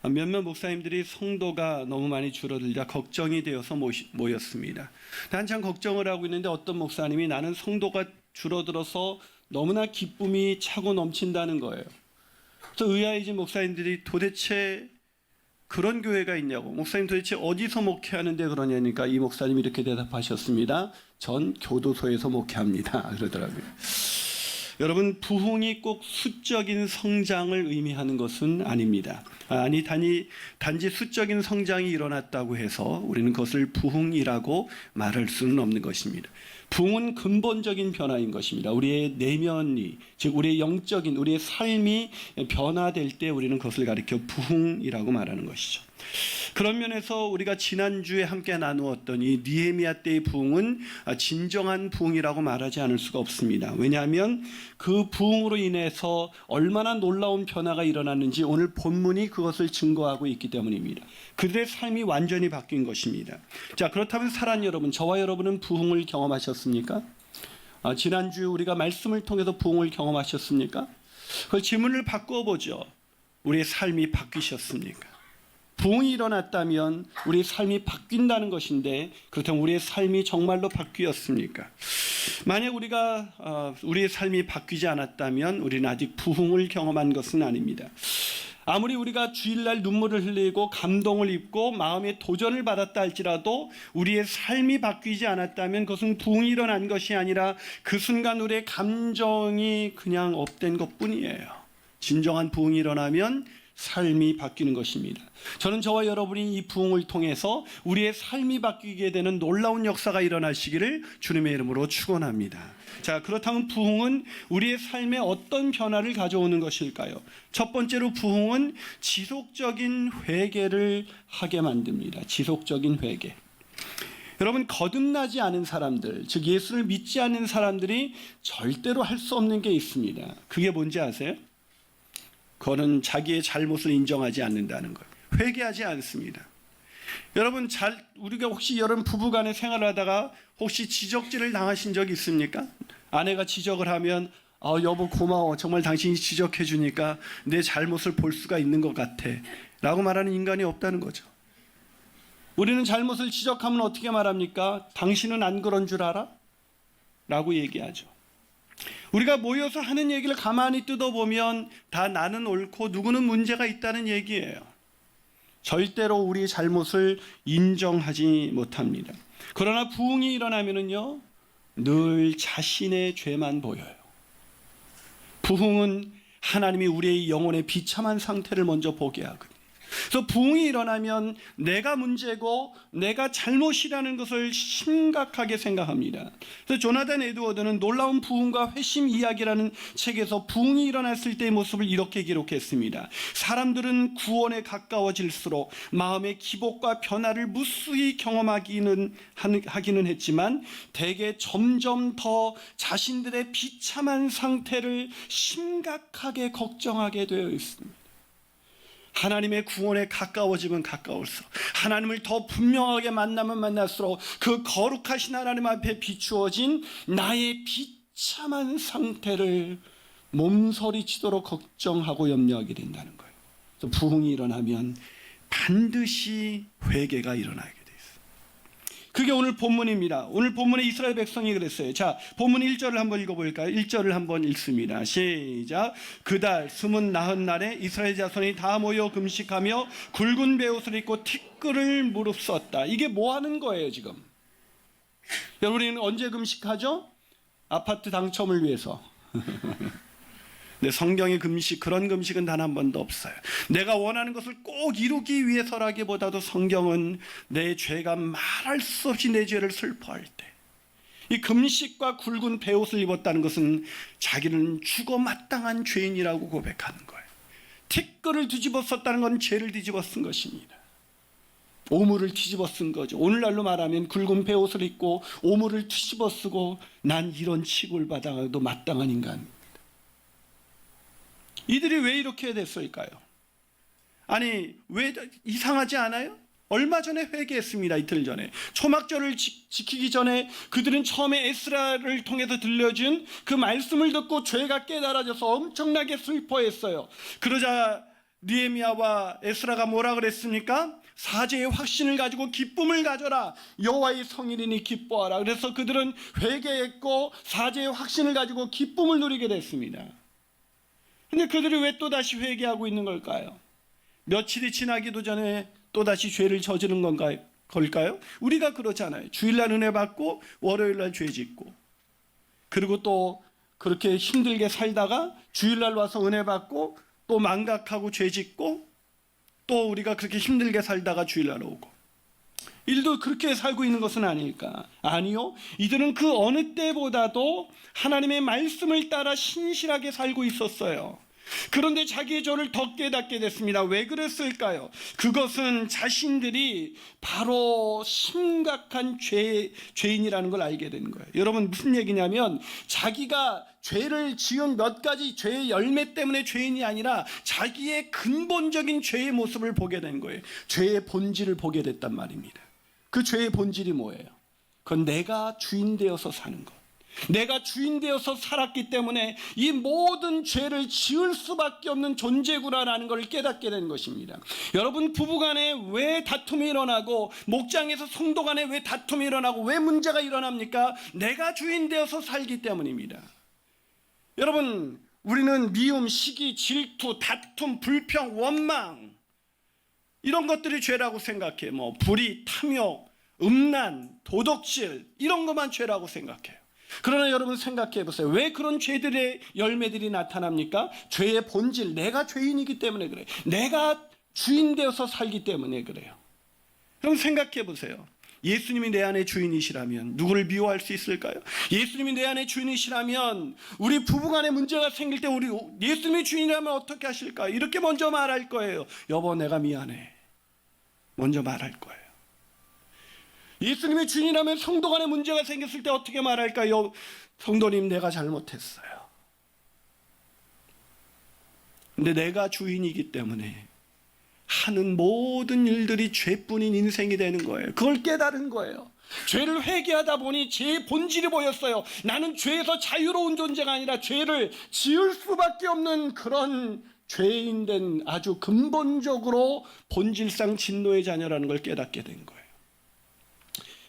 몇몇 목사님들이 성도가 너무 많이 줄어들자 걱정이 되어서 모였습니다. 한참 걱정을 하고 있는데 어떤 목사님이 나는 성도가 줄어들어서 너무나 기쁨이 차고 넘친다는 거예요. 그래서 의아해진 목사님들이 도대체 그런 교회가 있냐고, 목사님 도대체 어디서 목회하는데 그러냐니까 이 목사님이 이렇게 대답하셨습니다. 전 교도소에서 목회합니다. 그러더라고요. 여러분, 부흥이 꼭 수적인 성장을 의미하는 것은 아닙니다. 단지 수적인 성장이 일어났다고 해서 우리는 그것을 부흥이라고 말할 수는 없는 것입니다. 부흥은 근본적인 변화인 것입니다. 우리의 내면이, 즉 우리의 영적인, 우리의 삶이 변화될 때 우리는 그것을 가리켜 부흥이라고 말하는 것이죠. 그런 면에서 우리가 지난주에 함께 나누었던 이 느헤미야 때의 부흥은 진정한 부흥이라고 말하지 않을 수가 없습니다. 왜냐하면 그 부흥으로 인해서 얼마나 놀라운 변화가 일어났는지 오늘 본문이 그것을 증거하고 있기 때문입니다. 그들의 삶이 완전히 바뀐 것입니다. 자, 그렇다면 사랑하는 여러분, 저와 여러분은 부흥을 경험하셨습니까? 지난주 우리가 말씀을 통해서 부흥을 경험하셨습니까? 그 질문을 바꾸어 보죠. 우리의 삶이 바뀌셨습니까? 부흥이 일어났다면 우리의 삶이 바뀐다는 것인데, 그렇다면 우리의 삶이 정말로 바뀌었습니까? 만약 우리의 삶이 바뀌지 않았다면 우리는 아직 부흥을 경험한 것은 아닙니다. 아무리 우리가 주일날 눈물을 흘리고 감동을 입고 마음의 도전을 받았다 할지라도 우리의 삶이 바뀌지 않았다면 그것은 부흥이 일어난 것이 아니라 그 순간 우리의 감정이 그냥 업된 것뿐이에요. 진정한 부흥이 일어나면 삶이 바뀌는 것입니다. 저는 저와 여러분이 이 부흥을 통해서 우리의 삶이 바뀌게 되는 놀라운 역사가 일어나시기를 주님의 이름으로 축원합니다. 자, 그렇다면 부흥은 우리의 삶에 어떤 변화를 가져오는 것일까요? 첫 번째로 부흥은 지속적인 회개를 하게 만듭니다. 지속적인 회개. 여러분, 거듭나지 않은 사람들, 즉 예수를 믿지 않는 사람들이 절대로 할 수 없는 게 있습니다. 그게 뭔지 아세요? 그거는 자기의 잘못을 인정하지 않는다는 거예요. 회개하지 않습니다. 여러분, 우리가 혹시 여러분 부부간에 생활하다가 혹시 지적질을 당하신 적 있습니까? 아내가 지적을 하면 여보 고마워, 정말 당신이 지적해 주니까 내 잘못을 볼 수가 있는 것 같아 라고 말하는 인간이 없다는 거죠. 우리는 잘못을 지적하면 어떻게 말합니까? 당신은 안 그런 줄 알아? 라고 얘기하죠. 우리가 모여서 하는 얘기를 가만히 뜯어보면 다 나는 옳고 누구는 문제가 있다는 얘기예요. 절대로 우리의 잘못을 인정하지 못합니다. 그러나 부흥이 일어나면은요, 늘 자신의 죄만 보여요. 부흥은 하나님이 우리의 영혼의 비참한 상태를 먼저 보게 하거든요. 그래서 부흥이 일어나면 내가 문제고 내가 잘못이라는 것을 심각하게 생각합니다. 그래서 조나단 에드워드는 놀라운 부흥과 회심 이야기라는 책에서 부흥이 일어났을 때의 모습을 이렇게 기록했습니다. 사람들은 구원에 가까워질수록 마음의 기복과 변화를 무수히 경험하기는 했지만 대개 점점 더 자신들의 비참한 상태를 심각하게 걱정하게 되어 있습니다. 하나님의 구원에 가까워지면 가까울수록, 하나님을 더 분명하게 만나면 만날수록 그 거룩하신 하나님 앞에 비추어진 나의 비참한 상태를 몸서리치도록 걱정하고 염려하게 된다는 거예요. 그래서 부흥이 일어나면 반드시 회개가 일어나게 돼요. 그게 오늘 본문입니다. 오늘 본문에 이스라엘 백성이 그랬어요. 자, 본문 1절을 한번 읽어볼까요? 1절을 한번 읽습니다. 시작. 그달 29날에 이스라엘 자손이 다 모여 금식하며 굵은 베옷을 입고 티끌을 무릅썼다. 이게 뭐 하는 거예요 지금? 여러분, 우리는 언제 금식하죠? 아파트 당첨을 위해서. 근데 성경의 금식, 그런 금식은 단 한 번도 없어요. 내가 원하는 것을 꼭 이루기 위해서라기보다도 성경은 내 죄가 말할 수 없이 내 죄를 슬퍼할 때, 이 금식과 굵은 베옷을 입었다는 것은 자기는 죽어 마땅한 죄인이라고 고백하는 거예요. 티끌을 뒤집어 썼다는 건 죄를 뒤집어 쓴 것입니다. 오물을 뒤집어 쓴 거죠. 오늘날로 말하면 굵은 베옷을 입고 오물을 뒤집어 쓰고 난 이런 취급을 받아도 마땅한 인간입니다. 이들이 왜 이렇게 됐을까요? 아니, 왜 이상하지 않아요? 얼마 전에 회개했습니다. 이틀 전에 초막절을 지키기 전에 그들은 처음에 에스라를 통해서 들려준 그 말씀을 듣고 죄가 깨달아져서 엄청나게 슬퍼했어요. 그러자 느헤미야와 에스라가 뭐라 그랬습니까? 사죄의 확신을 가지고 기쁨을 가져라. 여호와의 성일이니 기뻐하라. 그래서 그들은 회개했고 사죄의 확신을 가지고 기쁨을 누리게 됐습니다. 근데 그들이 왜 또다시 회개하고 있는 걸까요? 며칠이 지나기도 전에 또다시 죄를 저지른 걸까요? 우리가 그렇잖아요. 주일날 은혜 받고 월요일날 죄 짓고, 그리고 또 그렇게 힘들게 살다가 주일날 와서 은혜 받고 또 망각하고 죄 짓고, 또 우리가 그렇게 힘들게 살다가 주일날 오고. 이들도 그렇게 살고 있는 것은 아닐까? 아니요, 이들은 그 어느 때보다도 하나님의 말씀을 따라 신실하게 살고 있었어요. 그런데 자기의 죄를 더 깨닫게 됐습니다. 왜 그랬을까요? 그것은 자신들이 바로 심각한 죄인이라는 걸 알게 된 거예요. 여러분, 무슨 얘기냐면 자기가 죄를 지은 몇 가지 죄의 열매 때문에 죄인이 아니라 자기의 근본적인 죄의 모습을 보게 된 거예요. 죄의 본질을 보게 됐단 말입니다. 그 죄의 본질이 뭐예요? 그건 내가 주인 되어서 사는 것. 내가 주인 되어서 살았기 때문에 이 모든 죄를 지을 수밖에 없는 존재구나라는 걸 깨닫게 된 것입니다. 여러분, 부부간에 왜 다툼이 일어나고, 목장에서 성도 간에 왜 다툼이 일어나고, 왜 문제가 일어납니까? 내가 주인 되어서 살기 때문입니다. 여러분, 우리는 미움, 시기, 질투, 다툼, 불평, 원망, 이런 것들이 죄라고 생각해요. 뭐 불의, 탐욕, 음란, 도덕질, 이런 것만 죄라고 생각해요. 그러나 여러분 생각해 보세요. 왜 그런 죄들의 열매들이 나타납니까? 죄의 본질, 내가 죄인이기 때문에 그래요. 내가 주인 되어서 살기 때문에 그래요. 그럼 생각해 보세요. 예수님이 내 안에 주인이시라면 누구를 미워할 수 있을까요? 예수님이 내 안에 주인이시라면 우리 부부간에 문제가 생길 때 우리 예수님이 주인이라면 어떻게 하실까요? 이렇게 먼저 말할 거예요. 여보, 내가 미안해. 먼저 말할 거예요. 예수님이 주인이라면 성도 간에 문제가 생겼을 때 어떻게 말할까요? 성도님, 내가 잘못했어요. 근데 내가 주인이기 때문에 하는 모든 일들이 죄뿐인 인생이 되는 거예요. 그걸 깨달은 거예요. 죄를 회개하다 보니 죄의 본질이 보였어요. 나는 죄에서 자유로운 존재가 아니라 죄를 지을 수밖에 없는 그런 죄인 된 아주 근본적으로 본질상 진노의 자녀라는 걸 깨닫게 된 거예요.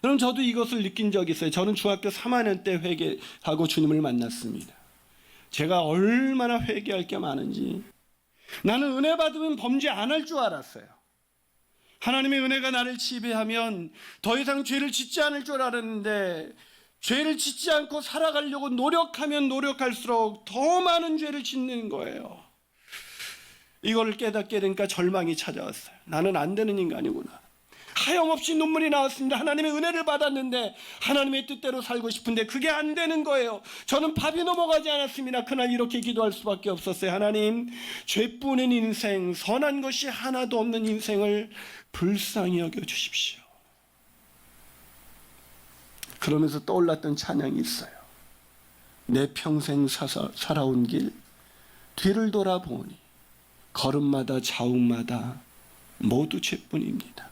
그럼 저도 이것을 느낀 적이 있어요. 저는 중학교 3학년 때 회개하고 주님을 만났습니다. 제가 얼마나 회개할 게 많은지. 나는 은혜 받으면 범죄 안 할 줄 알았어요. 하나님의 은혜가 나를 지배하면 더 이상 죄를 짓지 않을 줄 알았는데, 죄를 짓지 않고 살아가려고 노력하면 노력할수록 더 많은 죄를 짓는 거예요. 이걸 깨닫게 되니까 절망이 찾아왔어요. 나는 안 되는 인간이구나. 하염없이 눈물이 나왔습니다. 하나님의 은혜를 받았는데 하나님의 뜻대로 살고 싶은데 그게 안 되는 거예요. 저는 밥이 넘어가지 않았습니다. 그날 이렇게 기도할 수밖에 없었어요. 하나님, 죄뿐인 인생, 선한 것이 하나도 없는 인생을 불쌍히 여겨주십시오. 그러면서 떠올랐던 찬양이 있어요. 내 평생 살아온 길 뒤를 돌아보니 걸음마다 자욱마다 모두 죄뿐입니다.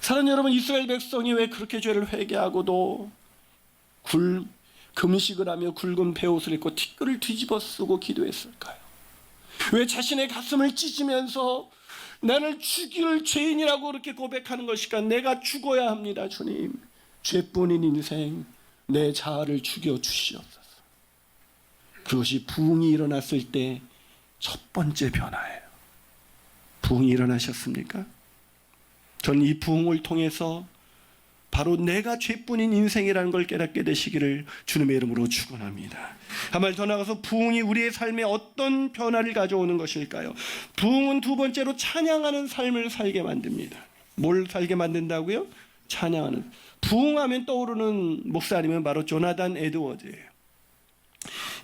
사랑하는 여러분, 이스라엘 백성이 왜 그렇게 죄를 회개하고도 금식을 하며 굵은 베옷을 입고 티끌을 뒤집어 쓰고 기도했을까요? 왜 자신의 가슴을 찢으면서 나를 죽일 죄인이라고 그렇게 고백하는 것일까? 내가 죽어야 합니다, 주님. 죄뿐인 인생, 내 자아를 죽여 주시옵소서. 그것이 부흥이 일어났을 때 첫 번째 변화예요. 부흥이 일어나셨습니까? 저는 이 부흥을 통해서 바로 내가 죄뿐인 인생이라는 걸 깨닫게 되시기를 주님의 이름으로 축원합니다. 한 말 더 나가서 부흥이 우리의 삶에 어떤 변화를 가져오는 것일까요? 부흥은 두 번째로 찬양하는 삶을 살게 만듭니다. 뭘 살게 만든다고요? 찬양하는. 부흥하면 떠오르는 목사님은 바로 조나단 에드워드예요.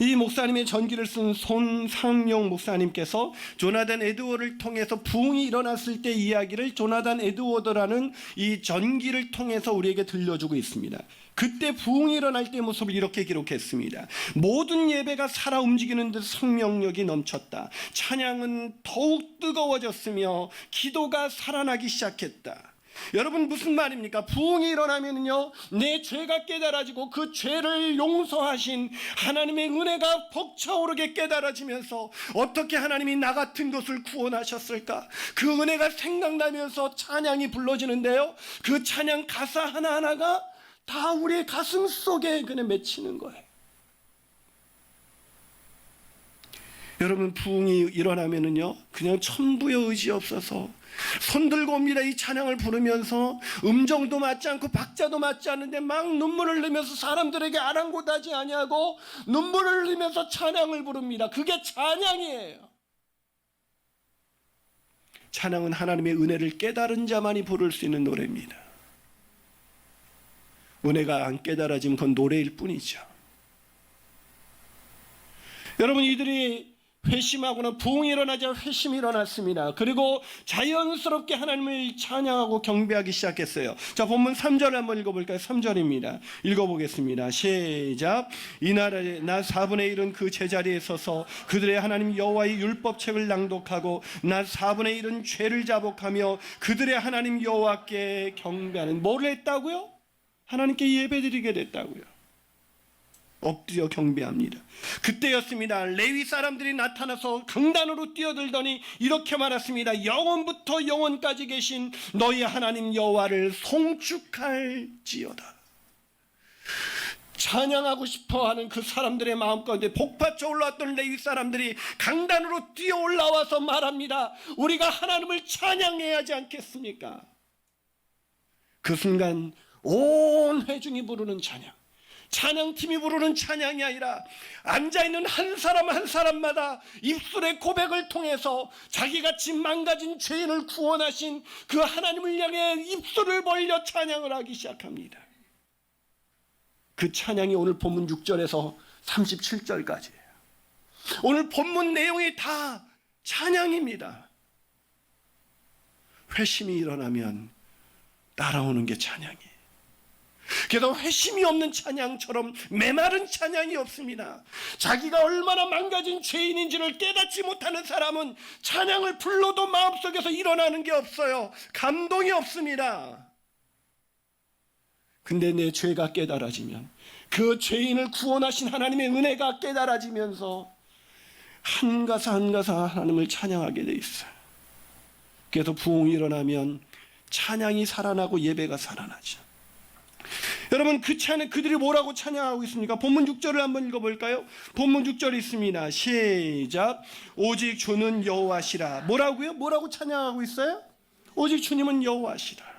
이 목사님의 전기를 쓴 손상용 목사님께서 조나단 에드워드를 통해서 부흥이 일어났을 때 이야기를 조나단 에드워드라는 이 전기를 통해서 우리에게 들려주고 있습니다. 그때 부흥이 일어날 때의 모습을 이렇게 기록했습니다. 모든 예배가 살아 움직이는 듯 생명력이 넘쳤다. 찬양은 더욱 뜨거워졌으며 기도가 살아나기 시작했다. 여러분 무슨 말입니까? 부흥이 일어나면요, 내 죄가 깨달아지고 그 죄를 용서하신 하나님의 은혜가 벅차오르게 깨달아지면서 어떻게 하나님이 나 같은 것을 구원하셨을까? 그 은혜가 생각나면서 찬양이 불러지는데요, 그 찬양 가사 하나하나가 다 우리의 가슴 속에 그냥 맺히는 거예요. 여러분 부흥이 일어나면은요, 그냥 천부의 의지 없어서 손들고 옵니다. 이 찬양을 부르면서 음정도 맞지 않고 박자도 맞지 않는데 막 눈물을 흘리면서 사람들에게 아랑곳하지 아니하고 눈물을 흘리면서 찬양을 부릅니다. 그게 찬양이에요. 찬양은 하나님의 은혜를 깨달은 자만이 부를 수 있는 노래입니다. 은혜가 안 깨달아지면 그건 노래일 뿐이죠. 여러분, 이들이 회심하고는 부흥이 일어나자 회심이 일어났습니다. 그리고 자연스럽게 하나님을 찬양하고 경배하기 시작했어요. 자, 본문 3절 한번 읽어볼까요? 3절입니다. 읽어보겠습니다. 시작. 이날에 낮 4분의 1은 그 제자리에 서서 그들의 하나님 여호와의 율법책을 낭독하고 낮 4분의 1은 죄를 자복하며 그들의 하나님 여호와께 경배하는. 뭐를 했다고요? 하나님께 예배드리게 됐다고요. 엎드려 경배합니다. 그때였습니다. 레위 사람들이 나타나서 강단으로 뛰어들더니 이렇게 말했습니다. 영원부터 영원까지 계신 너희 하나님 여호와를 송축할지어다. 찬양하고 싶어하는 그 사람들의 마음 가운데 복받쳐 올라왔던 레위 사람들이 강단으로 뛰어 올라와서 말합니다. 우리가 하나님을 찬양해야 하지 않겠습니까? 그 순간 온 회중이 부르는 찬양, 찬양팀이 부르는 찬양이 아니라 앉아있는 한 사람 한 사람마다 입술의 고백을 통해서 자기같이 망가진 죄인을 구원하신 그 하나님을 향해 입술을 벌려 찬양을 하기 시작합니다. 그 찬양이 오늘 본문 6절에서 37절까지예요. 오늘 본문 내용이 다 찬양입니다. 회심이 일어나면 따라오는 게 찬양이에요. 그래서 회심이 없는 찬양처럼 메마른 찬양이 없습니다. 자기가 얼마나 망가진 죄인인지를 깨닫지 못하는 사람은 찬양을 불러도 마음속에서 일어나는 게 없어요. 감동이 없습니다. 근데 내 죄가 깨달아지면, 그 죄인을 구원하신 하나님의 은혜가 깨달아지면서 한 가사 한 가사 하나님을 찬양하게 돼 있어요. 그래서 부흥이 일어나면 찬양이 살아나고 예배가 살아나죠. 여러분, 그들이 뭐라고 찬양하고 있습니까? 본문 6절을 한번 읽어볼까요? 본문 6절이 있습니다. 시작. 오직 주는 여호와시라. 뭐라고요? 뭐라고 찬양하고 있어요? 오직 주님은 여호와시라.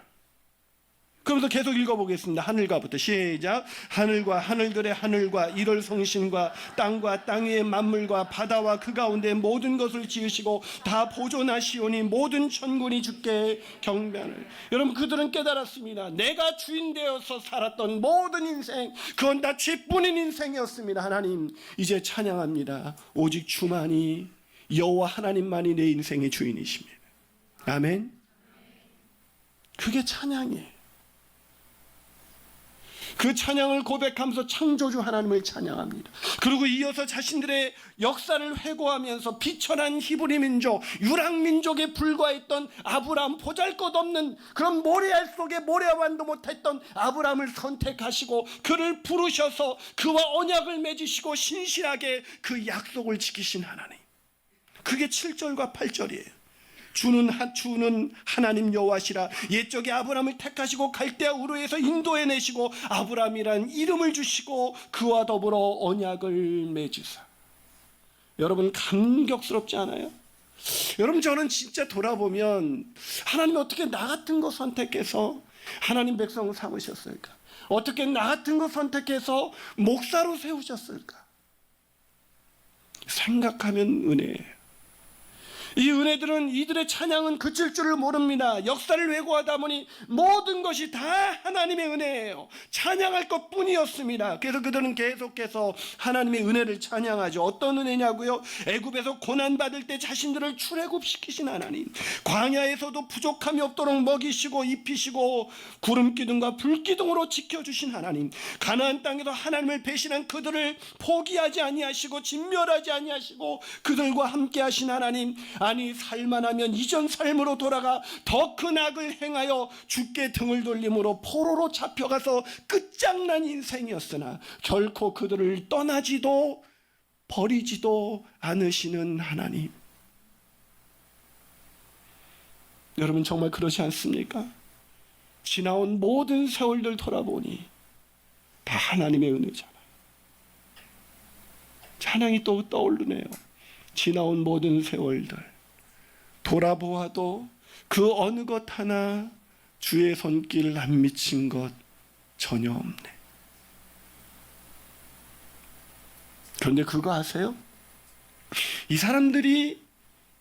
그러면서 계속 읽어보겠습니다. 하늘과부터 시작. 하늘과 하늘들의 하늘과 이럴 성신과 땅과 땅 위의 만물과 바다와 그 가운데 모든 것을 지으시고 다 보존하시오니 모든 천군이 주께 경배하는. 여러분, 그들은 깨달았습니다. 내가 주인 되어서 살았던 모든 인생, 그건 다 죄뿐인 인생이었습니다. 하나님, 이제 찬양합니다. 오직 주만이, 여호와 하나님만이 내 인생의 주인이십니다. 아멘. 그게 찬양이에요. 그 찬양을 고백하면서 창조주 하나님을 찬양합니다. 그리고 이어서 자신들의 역사를 회고하면서 비천한 히브리 민족, 유랑 민족에 불과했던 아브라함, 보잘것없는 그런 모래알 속에 모래완도 못했던 아브라함을 선택하시고 그를 부르셔서 그와 언약을 맺으시고 신실하게 그 약속을 지키신 하나님. 그게 7절과 8절이에요. 주는 하나님 여호와시라. 옛적에 아브라함을 택하시고 갈대아 우르에서 인도해내시고 아브라함이란 이름을 주시고 그와 더불어 언약을 맺으사. 여러분, 감격스럽지 않아요? 여러분, 저는 진짜 돌아보면 하나님이 어떻게 나 같은 거 선택해서 하나님 백성을 삼으셨을까? 어떻게 나 같은 거 선택해서 목사로 세우셨을까? 생각하면 은혜예요. 이 은혜들은, 이들의 찬양은 그칠 줄을 모릅니다. 역사를 왜고하다 보니 모든 것이 다 하나님의 은혜예요. 찬양할 것뿐이었습니다. 그래서 그들은 계속해서 하나님의 은혜를 찬양하죠. 어떤 은혜냐고요? 애굽에서 고난받을 때 자신들을 출애굽시키신 하나님, 광야에서도 부족함이 없도록 먹이시고 입히시고 구름기둥과 불기둥으로 지켜주신 하나님, 가나안 땅에서 하나님을 배신한 그들을 포기하지 아니하시고 진멸하지 아니하시고 그들과 함께 하신 하나님, 아니 살만하면 이전 삶으로 돌아가 더 큰 악을 행하여 주께 등을 돌림으로 포로로 잡혀가서 끝장난 인생이었으나 결코 그들을 떠나지도 버리지도 않으시는 하나님. 여러분 정말 그렇지 않습니까? 지나온 모든 세월들 돌아보니 다 하나님의 은혜잖아요. 찬양이 또 떠오르네요. 지나온 모든 세월들 돌아보아도 그 어느 것 하나 주의 손길 안 미친 것 전혀 없네. 그런데 그거 아세요? 이 사람들이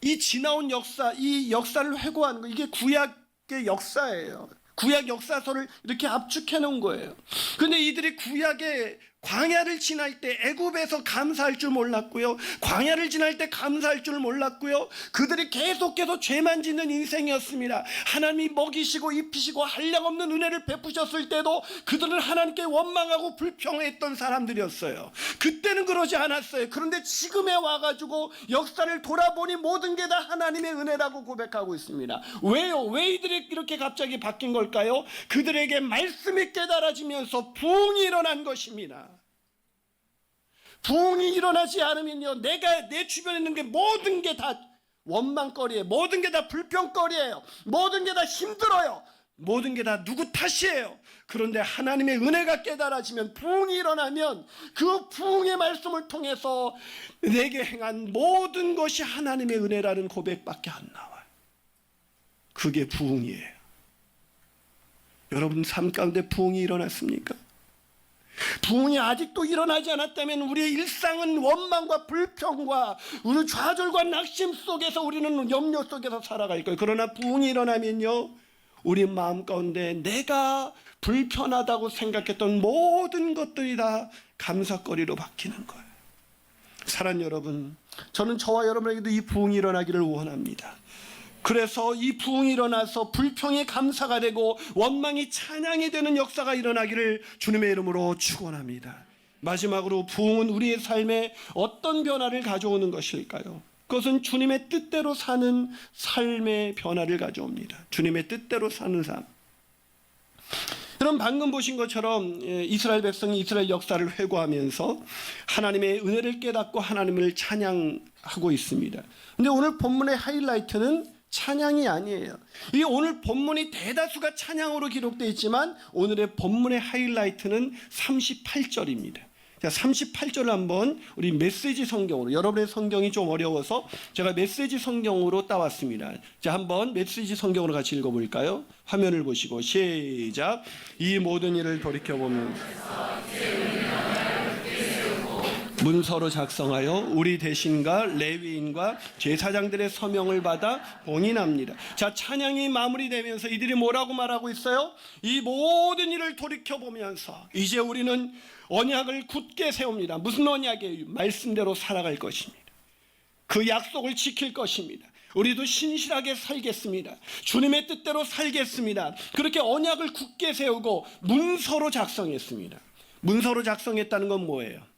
이 지나온 역사, 이 역사를 회고하는 거, 이게 구약의 역사예요. 구약 역사서를 이렇게 압축해 놓은 거예요. 그런데 이들이 구약의 광야를 지날 때 애굽에서 감사할 줄 몰랐고요, 광야를 지날 때 감사할 줄 몰랐고요, 그들이 계속해서 죄만 짓는 인생이었습니다. 하나님이 먹이시고 입히시고 한량없는 은혜를 베푸셨을 때도 그들은 하나님께 원망하고 불평했던 사람들이었어요. 그때는 그러지 않았어요. 그런데 지금에 와가지고 역사를 돌아보니 모든 게 다 하나님의 은혜라고 고백하고 있습니다. 왜요? 왜 이들이 이렇게 갑자기 바뀐 걸까요? 그들에게 말씀이 깨달아지면서 부흥이 일어난 것입니다. 부흥이 일어나지 않으면요, 내 주변에 있는 게 모든 게 다 원망거리예요. 모든 게 다 불평거리예요. 모든 게 다 힘들어요. 모든 게 다 누구 탓이에요. 그런데 하나님의 은혜가 깨달아지면, 부흥이 일어나면 그 부흥의 말씀을 통해서 내게 행한 모든 것이 하나님의 은혜라는 고백밖에 안 나와요. 그게 부흥이에요. 여러분 삶 가운데 부흥이 일어났습니까? 부흥이 아직도 일어나지 않았다면 우리의 일상은 원망과 불평과 우리 좌절과 낙심 속에서, 우리는 염려 속에서 살아갈 거예요. 그러나 부흥이 일어나면요, 우리 마음 가운데 내가 불편하다고 생각했던 모든 것들이 다 감사거리로 바뀌는 거예요. 사랑하는 여러분, 저는 저와 여러분에게도 이 부흥이 일어나기를 원합니다. 그래서 이 부흥이 일어나서 불평이 감사가 되고 원망이 찬양이 되는 역사가 일어나기를 주님의 이름으로 축원합니다. 마지막으로, 부흥은 우리의 삶에 어떤 변화를 가져오는 것일까요? 그것은 주님의 뜻대로 사는 삶의 변화를 가져옵니다. 주님의 뜻대로 사는 삶. 여러분 방금 보신 것처럼 이스라엘 백성이 이스라엘 역사를 회고하면서 하나님의 은혜를 깨닫고 하나님을 찬양하고 있습니다. 그런데 오늘 본문의 하이라이트는 찬양이 아니에요. 이 오늘 본문이 대다수가 찬양으로 기록되어 있지만 오늘의 본문의 하이라이트는 38절입니다. 자, 38절을 한번 우리 메시지 성경으로, 여러분의 성경이 좀 어려워서 제가 메시지 성경으로 따왔습니다. 자, 한번 메시지 성경으로 같이 읽어볼까요? 화면을 보시고 시작. 이 모든 일을 돌이켜보면 문서로 작성하여 우리 대신과 레위인과 제사장들의 서명을 받아 봉인합니다. 자, 찬양이 마무리되면서 이들이 뭐라고 말하고 있어요? 이 모든 일을 돌이켜보면서 이제 우리는 언약을 굳게 세웁니다. 무슨 언약이에요? 말씀대로 살아갈 것입니다. 그 약속을 지킬 것입니다. 우리도 신실하게 살겠습니다. 주님의 뜻대로 살겠습니다. 그렇게 언약을 굳게 세우고 문서로 작성했습니다. 문서로 작성했다는 건 뭐예요?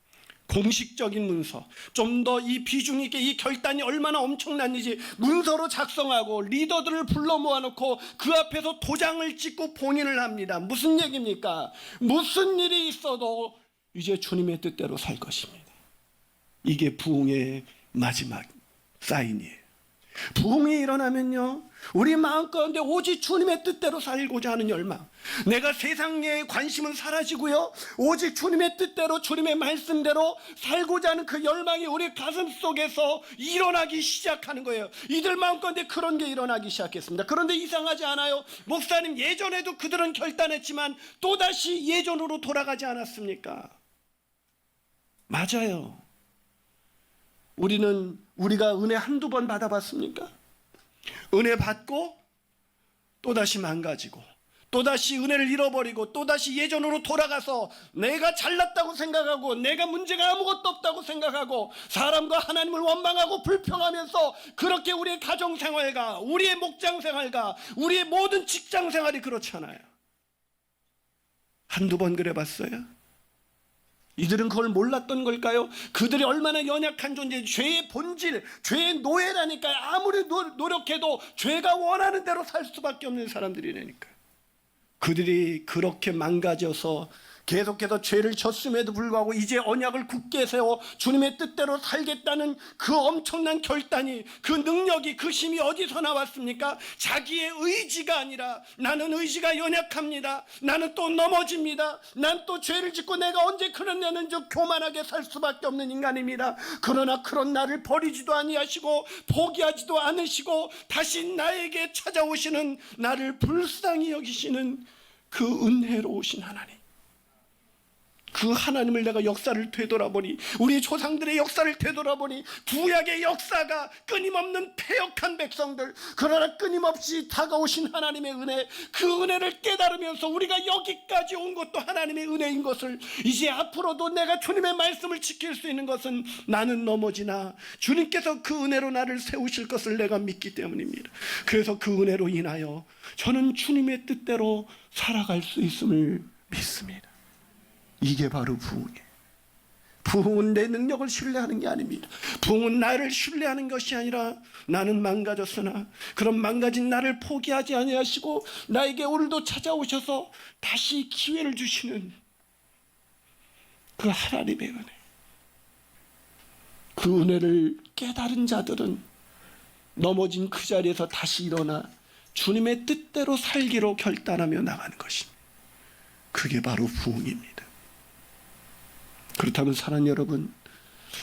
공식적인 문서, 좀 더 이 비중 있게, 이 결단이 얼마나 엄청난지 문서로 작성하고 리더들을 불러 모아놓고 그 앞에서 도장을 찍고 봉인을 합니다. 무슨 얘기입니까? 무슨 일이 있어도 이제 주님의 뜻대로 살 것입니다. 이게 부흥의 마지막 사인이에요. 부흥이 일어나면요, 우리 마음 가운데 오직 주님의 뜻대로 살고자 하는 열망, 내가 세상의 관심은 사라지고요, 오직 주님의 뜻대로 주님의 말씀대로 살고자 하는 그 열망이 우리 가슴 속에서 일어나기 시작하는 거예요. 이들 마음 가운데 그런 게 일어나기 시작했습니다. 그런데 이상하지 않아요? 목사님, 예전에도 그들은 결단했지만 또다시 예전으로 돌아가지 않았습니까? 맞아요. 우리가 은혜 한두 번 받아봤습니까? 은혜 받고 또다시 망가지고 또다시 은혜를 잃어버리고 또다시 예전으로 돌아가서 내가 잘났다고 생각하고 내가 문제가 아무것도 없다고 생각하고 사람과 하나님을 원망하고 불평하면서 그렇게 우리의 가정생활과 우리의 목장생활과 우리의 모든 직장생활이 그렇잖아요. 한두 번 그래봤어요? 이들은 그걸 몰랐던 걸까요? 그들이 얼마나 연약한 존재, 죄의 본질, 죄의 노예라니까요. 아무리 노력해도 죄가 원하는 대로 살 수밖에 없는 사람들이라니까요. 그들이 그렇게 망가져서 계속해서 죄를 졌음에도 불구하고 이제 언약을 굳게 세워 주님의 뜻대로 살겠다는 그 엄청난 결단이, 그 능력이, 그 힘이 어디서 나왔습니까? 자기의 의지가 아니라, 나는 의지가 연약합니다, 나는 또 넘어집니다, 난 또 죄를 짓고 내가 언제 그런 내는 저 교만하게 살 수밖에 없는 인간입니다. 그러나 그런 나를 버리지도 아니하시고 포기하지도 않으시고 다시 나에게 찾아오시는, 나를 불쌍히 여기시는 그 은혜로우신 하나님, 그 하나님을 내가 역사를 되돌아보니, 우리 조상들의 역사를 되돌아보니 구약의 역사가 끊임없는 패역한 백성들, 그러나 끊임없이 다가오신 하나님의 은혜, 그 은혜를 깨달으면서 우리가 여기까지 온 것도 하나님의 은혜인 것을, 이제 앞으로도 내가 주님의 말씀을 지킬 수 있는 것은 나는 넘어지나 주님께서 그 은혜로 나를 세우실 것을 내가 믿기 때문입니다. 그래서 그 은혜로 인하여 저는 주님의 뜻대로 살아갈 수 있음을 믿습니다. 이게 바로 부흥이에요. 부흥은 내 능력을 신뢰하는 게 아닙니다. 부흥은 나를 신뢰하는 것이 아니라, 나는 망가졌으나 그런 망가진 나를 포기하지 아니하시고 나에게 오늘도 찾아오셔서 다시 기회를 주시는 그 하나님의 은혜, 그 은혜를 깨달은 자들은 넘어진 그 자리에서 다시 일어나 주님의 뜻대로 살기로 결단하며 나가는 것입니다. 그게 바로 부흥입니다. 그렇다면 사랑하는 여러분,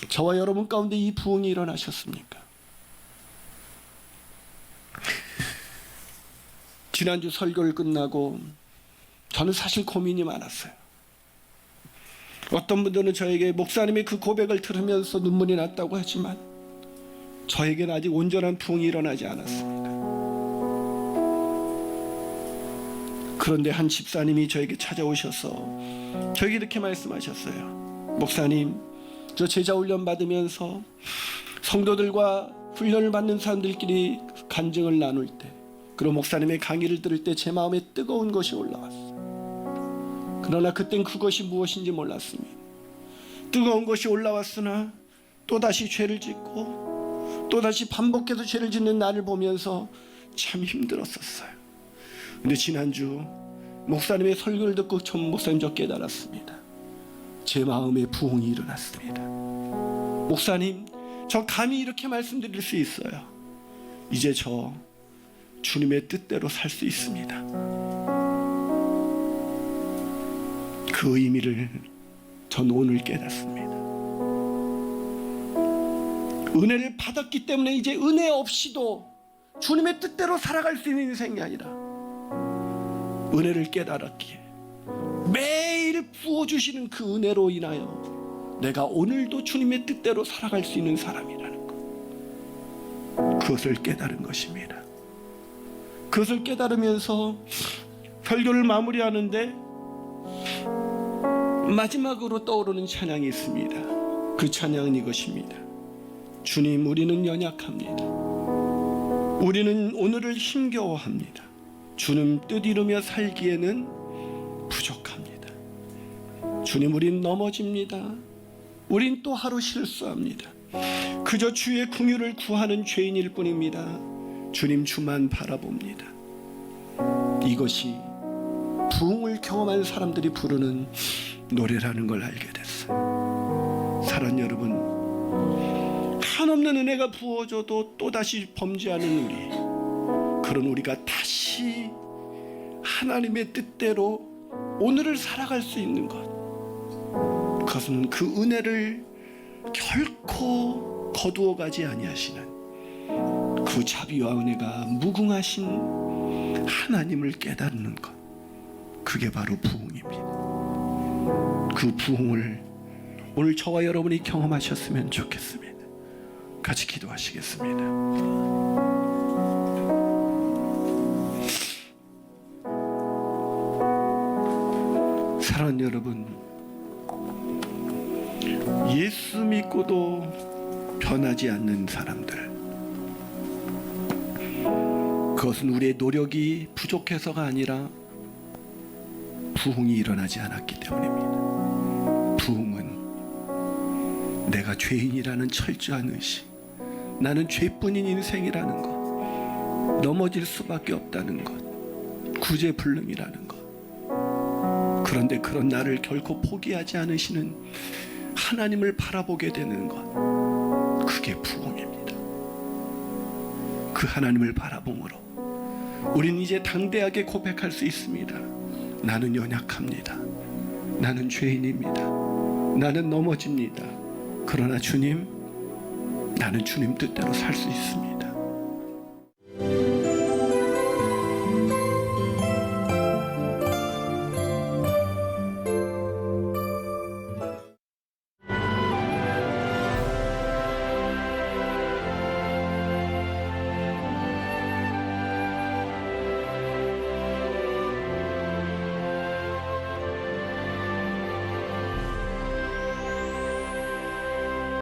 저와 여러분 가운데 이 부흥이 일어나셨습니까? 지난주 설교를 끝나고 저는 사실 고민이 많았어요. 어떤 분들은 저에게 목사님의 그 고백을 들으면서 눈물이 났다고 하지만 저에게는 아직 온전한 부흥이 일어나지 않았습니다. 그런데 한 집사님이 저에게 찾아오셔서 저에게 이렇게 말씀하셨어요. 목사님, 저 제자 훈련 받으면서 성도들과 훈련을 받는 사람들끼리 간증을 나눌 때, 그리고 목사님의 강의를 들을 때 제 마음에 뜨거운 것이 올라왔어요. 그러나 그땐 그것이 무엇인지 몰랐습니다. 뜨거운 것이 올라왔으나 또다시 죄를 짓고 또다시 반복해서 죄를 짓는 나를 보면서 참 힘들었었어요. 근데 지난주 목사님의 설교를 듣고 처음 목사님 저 깨달았습니다. 제 마음에 부흥이 일어났습니다. 목사님, 저 감히 이렇게 말씀드릴 수 있어요. 이제 저 주님의 뜻대로 살 수 있습니다. 그 의미를 전 오늘 깨닫습니다. 은혜를 받았기 때문에 이제 은혜 없이도 주님의 뜻대로 살아갈 수 있는 인생이 아니라, 은혜를 깨달았기에 매일 부어주시는 그 은혜로 인하여 내가 오늘도 주님의 뜻대로 살아갈 수 있는 사람이라는 것, 그것을 깨달은 것입니다. 그것을 깨달으면서 설교를 마무리하는데 마지막으로 떠오르는 찬양이 있습니다. 그 찬양은 이것입니다. 주님, 우리는 연약합니다. 우리는 오늘을 힘겨워합니다. 주님 뜻 이루며 살기에는 부족합니다. 주님, 우린 넘어집니다. 우린 또 하루 실수합니다. 그저 주의 긍휼을 구하는 죄인일 뿐입니다. 주님, 주만 바라봅니다. 이것이 부흥을 경험한 사람들이 부르는 노래라는 걸 알게 됐어요. 사랑하는 여러분, 한없는 은혜가 부어져도 또다시 범죄하는 우리, 그런 우리가 다시 하나님의 뜻대로 오늘을 살아갈 수 있는 것, 그것은 그 은혜를 결코 거두어가지 아니하시는 그 자비와 은혜가 무궁하신 하나님을 깨닫는 것, 그게 바로 부흥입니다. 그 부흥을 오늘 저와 여러분이 경험하셨으면 좋겠습니다. 같이 기도하시겠습니다. 사랑하는 여러분, 예수 믿고도 변하지 않는 사람들, 그것은 우리의 노력이 부족해서가 아니라 부흥이 일어나지 않았기 때문입니다. 부흥은 내가 죄인이라는 철저한 의식, 나는 죄뿐인 인생이라는 것, 넘어질 수밖에 없다는 것, 구제불능이라는 것. 그런데 그런 나를 결코 포기하지 않으시는 하나님을 바라보게 되는 것, 그게 부흥입니다. 그 하나님을 바라봄으로 우리는 이제 당대하게 고백할 수 있습니다. 나는 연약합니다. 나는 죄인입니다. 나는 넘어집니다. 그러나 주님, 나는 주님 뜻대로 살 수 있습니다.